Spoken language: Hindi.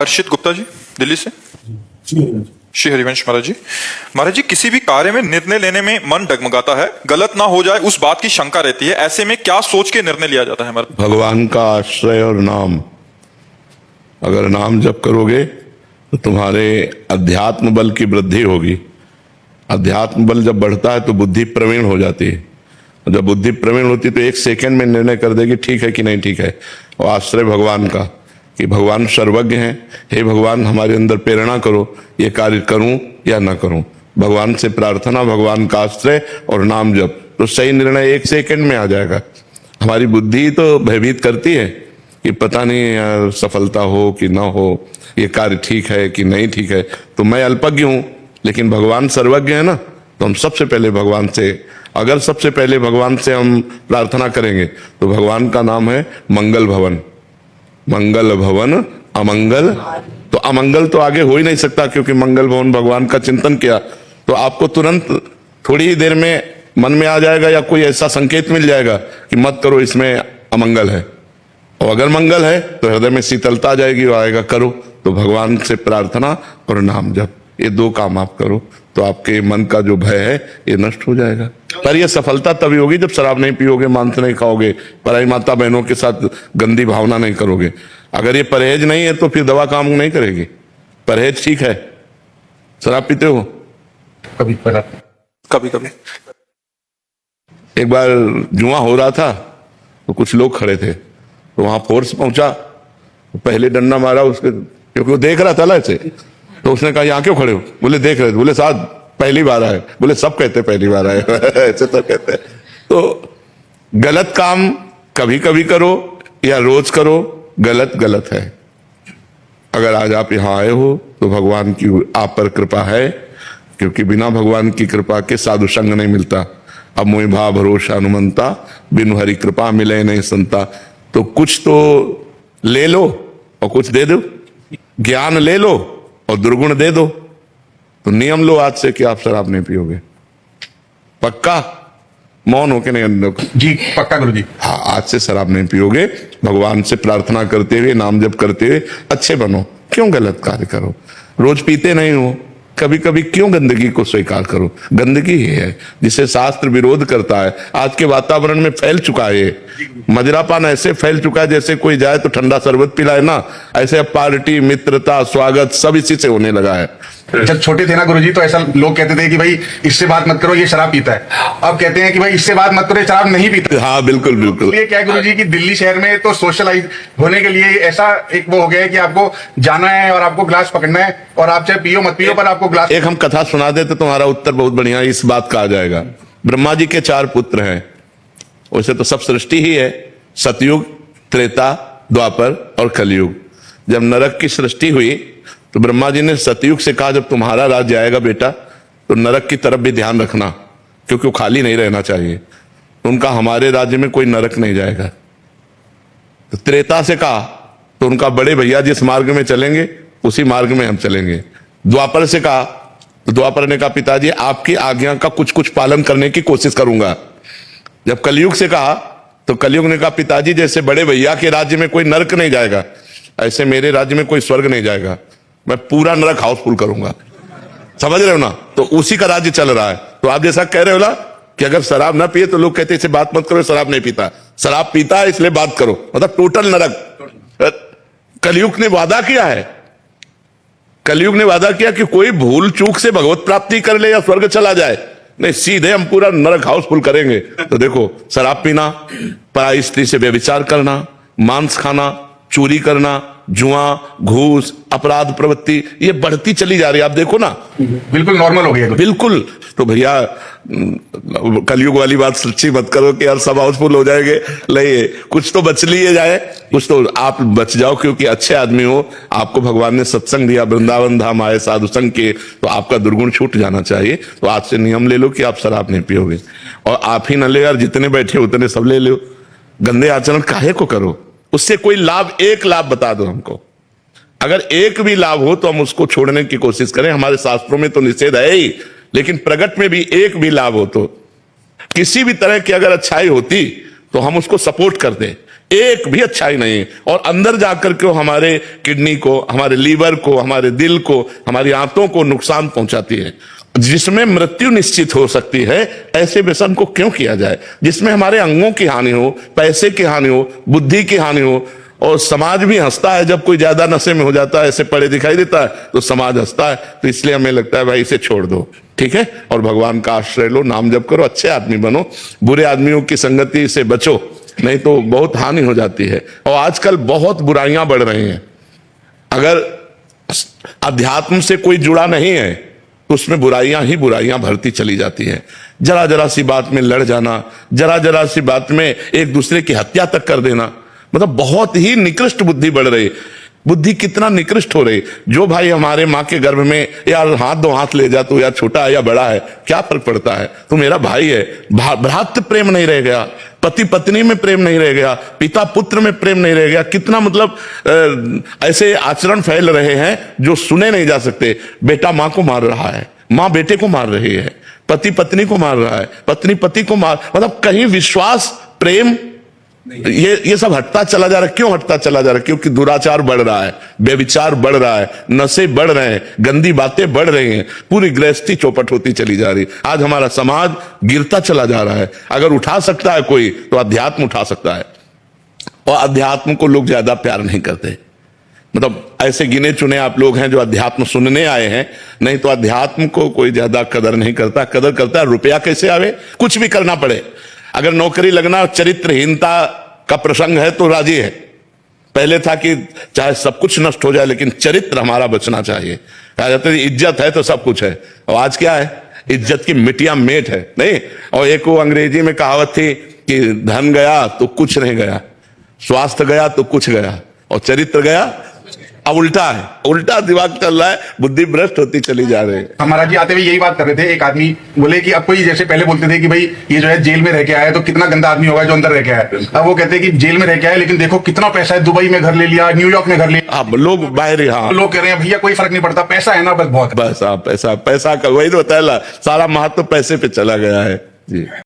हर्षित गुप्ता जी, दिल्ली से। श्री हरिवंश महाराज जी, किसी भी कार्य में निर्णय लेने में मन डगमगाता है, गलत ना हो जाए उस बात की शंका रहती है। ऐसे में क्या सोच के निर्णय लिया जाता है हमारा? भगवान का आश्रय और नाम। अगर नाम जप करोगे तो तुम्हारे अध्यात्म बल की वृद्धि होगी। अध्यात्म बल जब बढ़ता है तो बुद्धि प्रवीण हो जाती है। जब बुद्धि प्रवीण होती है तो एक सेकंड में निर्णय कर देगी ठीक है कि नहीं ठीक है। और आश्रय भगवान का, कि भगवान सर्वज्ञ हैं। हे भगवान, हमारे अंदर प्रेरणा करो, ये कार्य करूं या ना करूं। भगवान से प्रार्थना, भगवान का आश्रय और नाम जप, तो सही निर्णय एक सेकंड में आ जाएगा। हमारी बुद्धि तो भयभीत करती है कि पता नहीं यार सफलता हो कि ना हो, ये कार्य ठीक है कि नहीं ठीक है। तो मैं अल्पज्ञ हूं, लेकिन भगवान सर्वज्ञ है ना। तो हम सबसे पहले भगवान से, अगर सबसे पहले भगवान से हम प्रार्थना करेंगे तो भगवान का नाम है मंगल भवन। मंगल भवन अमंगल, तो अमंगल तो आगे हो ही नहीं सकता, क्योंकि मंगल भवन भगवान का चिंतन किया तो आपको तुरंत थोड़ी ही देर में मन में आ जाएगा या कोई ऐसा संकेत मिल जाएगा कि मत करो, इसमें अमंगल है। और अगर मंगल है तो हृदय में शीतलता आ जाएगी और आएगा करो। तो भगवान से प्रार्थना और नाम जप, ये दो काम आप करो तो आपके मन का जो भय है ये नष्ट हो जाएगा। पर ये सफलता तभी होगी जब शराब नहीं पियोगे, मांस नहीं खाओगे, पराई माता बहनों के साथ गंदी भावना नहीं करोगे। अगर ये परहेज नहीं है तो फिर दवा काम नहीं करेगी। परहेज ठीक है। शराब पीते हो? कभी कभी। एक बार जुआ हो रहा था तो कुछ लोग खड़े थे, तो वहां फोर्स पहुंचा, तो पहले डंडा मारा उसके, क्योंकि वो देख रहा था ना ऐसे। तो उसने कहा यहाँ क्यों खड़े हो? बोले देख रहे थे। बोले साहब पहली बार आए। बोले सब कहते पहली बार आए ऐसे तो कहते। तो गलत काम कभी कभी करो या रोज करो, गलत गलत है। अगर आज आप यहाँ आए हो तो भगवान की आप पर कृपा है, क्योंकि बिना भगवान की कृपा के साधु संग नहीं मिलता। अब मोहि भाव भरोसा अनुमंता, बिनु हरि कृपा मिले नहीं संता। तो कुछ तो ले लो और कुछ दे दो। ज्ञान ले लो और दुर्गुण दे दो। तो नियम लो आज से कि आप शराब नहीं पियोगे। पक्का? मौन होके नहीं अंदर जी, पक्का गुरु जी। हाँ, आज से शराब नहीं पियोगे। भगवान से प्रार्थना करते हुए, नाम जप करते हुए अच्छे बनो। क्यों गलत कार्य करो? रोज पीते नहीं हो, कभी कभी क्यों गंदगी को स्वीकार करो? गंदगी ही है जिसे शास्त्र विरोध करता है। आज के वातावरण में फैल चुका है ये मदिरापान, ऐसे फैल चुका है जैसे कोई जाए तो ठंडा शरबत पिलाए ना, ऐसे अब पार्टी, मित्रता, स्वागत सब इसी से होने लगा है। जब छोटे थे ना गुरुजी तो ऐसा लोग कहते थे कि भाई इससे बात मत करो, ये शराब पीता है। अब कहते हैं कि भाई इससे बात मत करो, ये शराब नहीं पीता। हाँ बिल्कुल बिल्कुल। ये क्या है गुरुजी कि दिल्ली शहर में तो सोशलाइज होने के लिए ऐसा एक वो हो गया है कि आपको जाना है और आपको ग्लास पकड़ना है, और आप चाहे पियो मत पियो पर आपको ग्लास। एक हम कथा सुना देते तुम्हारा उत्तर बहुत बढ़िया इस बात का आ जाएगा। ब्रह्मा जी के 4 पुत्र हैं। वैसे तो सब सृष्टि ही है, सतयुग, त्रेता, द्वापर और कलयुग। जब नरक की सृष्टि हुई तो ब्रह्मा जी ने सतयुग से कहा जब तुम्हारा राज्य आएगा बेटा तो नरक की तरफ भी ध्यान रखना, क्योंकि वो खाली नहीं रहना चाहिए। तो उनका हमारे राज्य में कोई नरक नहीं जाएगा। तो त्रेता से कहा तो उनका बड़े भैया जिस मार्ग में चलेंगे उसी मार्ग में हम चलेंगे। द्वापर से कहा तो द्वापर ने कहा पिताजी आपकी आज्ञा का कुछ कुछ पालन करने की कोशिश करूंगा। जब कलयुग से कहा तो कलयुग ने कहा पिताजी जैसे बड़े भैया के राज्य में कोई नरक नहीं जाएगा, ऐसे मेरे राज्य में कोई स्वर्ग नहीं जाएगा। मैं पूरा नरक हाउसफुल करूंगा। समझ रहे हो ना? तो उसी का राज्य चल रहा है। तो आप जैसा कह रहे हो ना कि अगर शराब ना पिए तो लोग कहते इसे बात मत करो, शराब नहीं पीता। शराब पीता है इसलिए बात करो, मतलब टोटल नरक। कलयुग ने वादा किया है, कलयुग ने वादा किया कि कोई भूल चूक से भगवत प्राप्ति कर ले या स्वर्ग चला जाए, नहीं सीधे हम पूरा नरक हाउसफुल करेंगे। तो देखो, शराब पीना, पराई स्त्री से व्यभिचार करना, मांस खाना, चोरी करना, जुआ, घूस, अपराध प्रवृत्ति ये बढ़ती चली जा रही है। आप देखो ना, बिल्कुल नॉर्मल हो गया। बिल्कुल। तो भैया कलयुग वाली बात सच्ची मत करो कि यार सब हाउसफुल हो जाएंगे। नहीं, कुछ तो बच लिए जाए, कुछ तो आप बच जाओ, क्योंकि अच्छे आदमी हो, आपको भगवान ने सत्संग दिया, वृंदावन धाम आए साधु संग के, तो आपका दुर्गुण छूट जाना चाहिए। तो आज से नियम ले लो कि आप शराब नहीं पियोगे। और आप ही न ले यार, जितने बैठे उतने सब ले लो। गंदे आचरण काहे को करो? उससे कोई लाभ, एक लाभ बता दो हमको। अगर एक भी लाभ हो तो हम उसको छोड़ने की कोशिश करें। हमारे शास्त्रों में तो निषेध है ही, लेकिन प्रगट में भी एक भी लाभ हो तो, किसी भी तरह की अगर अच्छाई होती तो हम उसको सपोर्ट कर दें एक भी अच्छाई नहीं है। और अंदर जाकर के वो हमारे किडनी को, हमारे लीवर को, हमारे दिल को, हमारी आंतों को नुकसान पहुंचाती है। जिसमें मृत्यु निश्चित हो सकती है, ऐसे व्यसन को क्यों किया जाए? जिसमें हमारे अंगों की हानि हो, पैसे की हानि हो, बुद्धि की हानि हो। और समाज भी हंसता है जब कोई ज्यादा नशे में हो जाता है, ऐसे पड़े दिखाई देता है तो समाज हंसता है। तो इसलिए हमें लगता है भाई इसे छोड़ दो, ठीक है, और भगवान का आश्रय लो, नाम जप करो, अच्छे आदमी बनो, बुरे आदमियों की संगति से बचो, नहीं तो बहुत हानि हो जाती है। और आजकल बहुत बुराइयां बढ़ रही हैं। अगर अध्यात्म से कोई जुड़ा नहीं है तो उसमें बुराइयां ही बुराइयां भरती चली जाती हैं। जरा जरा सी बात में लड़ जाना, जरा जरा सी बात में एक दूसरे की हत्या तक कर देना, मतलब बहुत ही निकृष्ट बुद्धि बढ़ रही। बुद्धि कितना निकृष्ट हो रही। जो भाई हमारे माँ के गर्भ में यार हाथ दो हाथ ले जा, तो यार छोटा है या बड़ा है, क्या फर्क पड़ता है, तो मेरा भाई है। भ्रातृ प्रेम नहीं रह गया, पति पत्नी में प्रेम नहीं रह गया, पिता पुत्र में प्रेम नहीं रह गया। कितना मतलब ऐसे आचरण फैल रहे हैं जो सुने नहीं जा सकते। बेटा माँ को मार रहा है, माँ बेटे को मार रही है, पति पत्नी को मार रहा है, पत्नी पति को मार, मतलब कहीं विश्वास, प्रेम, ये सब हटता चला जा रहा है। क्यों हटता चला जा रहा है? क्योंकि दुराचार बढ़ रहा है, व्यभिचार बढ़ रहा है, नशे बढ़ रहे हैं, गंदी बातें बढ़ रही हैं, पूरी गृहस्थी चौपट होती चली जा रही। आज हमारा समाज गिरता चला जा रहा है। अगर उठा सकता है कोई तो अध्यात्म उठा सकता है। और अध्यात्म को लोग ज्यादा प्यार नहीं करते। मतलब ऐसे गिने चुने आप लोग हैं जो अध्यात्म सुनने आए हैं, नहीं तो अध्यात्म को कोई ज्यादा कदर नहीं करता। कदर करता है रुपया कैसे आवे, कुछ भी करना पड़े। अगर नौकरी लगना चरित्रहीनता का प्रसंग है तो राजी है। पहले था कि चाहे सब कुछ नष्ट हो जाए लेकिन चरित्र हमारा बचना चाहिए। कहा जाता है इज्जत है तो सब कुछ है, और आज क्या है? इज्जत की मिट्टियां मेट है, नहीं। और एक वो अंग्रेजी में कहावत थी कि धन गया तो कुछ नहीं गया, स्वास्थ्य गया तो कुछ गया, और चरित्र गया। अब उल्टा है, उल्टा दिमाग चल रहा है, बुद्धि भ्रष्ट होती चली जा रही है। महाराज जी आते हुए यही बात कर रहे थे। एक आदमी बोले कि अब कोई जैसे पहले बोलते थे कि भाई ये जो है जेल में रह के आया है तो कितना गंदा आदमी होगा जो अंदर रह के आया है। अब वो कहते हैं कि जेल में रह के आया लेकिन देखो कितना पैसा है, दुबई में घर ले लिया, न्यूयॉर्क में घर ले लिया। अब लोग बाहर, हाँ, लोग कह रहे हैं भैया कोई फर्क नहीं पड़ता, पैसा है ना बस बहुत है। बस पैसा पैसा का वही तो होता है, सारा महत्व पैसे पे चला गया है जी।